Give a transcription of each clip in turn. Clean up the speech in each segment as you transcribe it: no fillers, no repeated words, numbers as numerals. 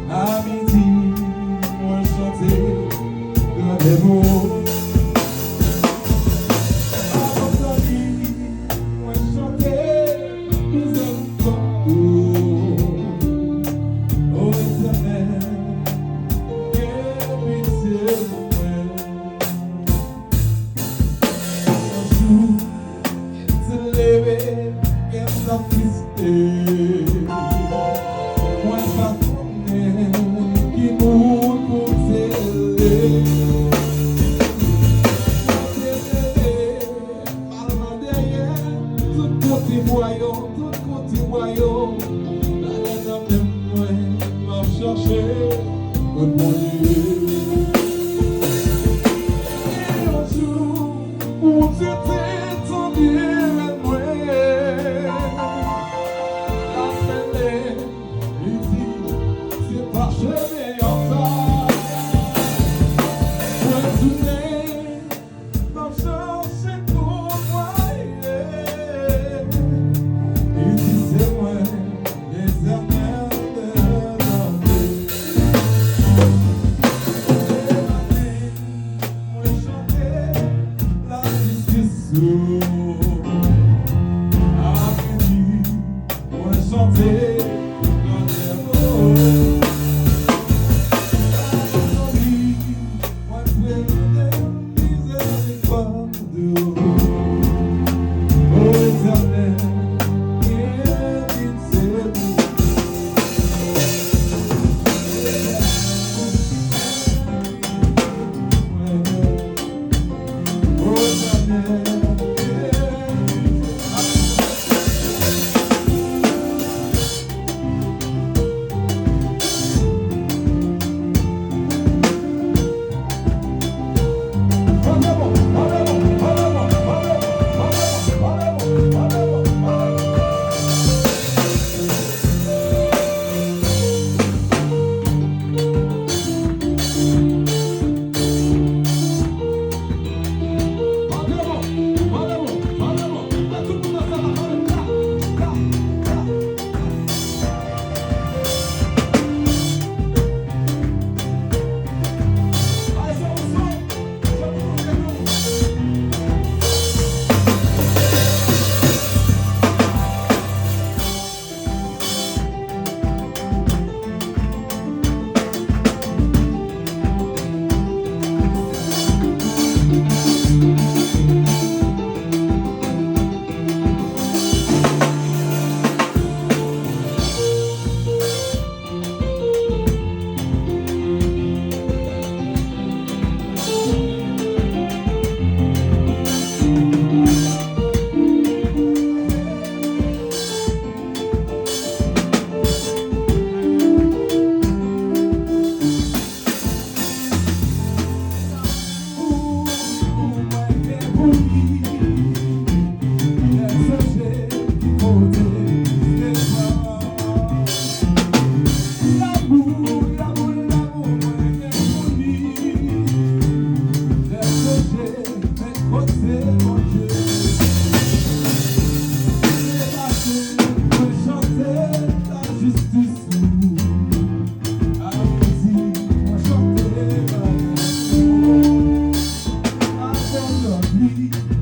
À midi, moi chantais des mots. Moi chantais miséricorde. Oh Éternel, quelle pitié pour moi. Un jour, te lever, qu'elle t'a tristée. Moi, pas qui mourent pour t'aider. Parlement derrière, tout côté voyant, la laine en même moi, m'a cherché, pour mon Dieu. Et un jour, où tu t'es tant bien avec moi, la semaine, il dit, c'est pas chemin en face. Moi, tout n'est pas cherché pour moi. Il dit, c'est moi, l'éternel de l'année. Moi, chanter la justice. À midi, moi, chanter dans les mots.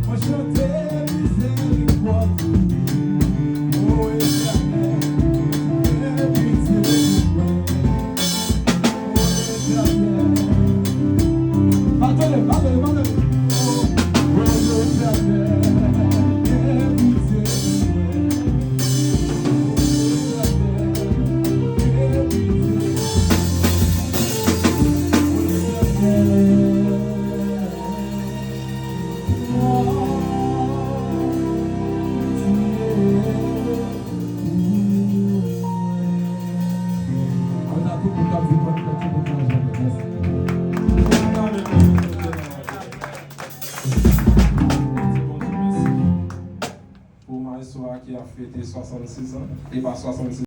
Moi, plaider miséricorde. Oh Éternel, quelle pitié pour moi. Oh Éternel, qui a fêté 66 ans, et pas 66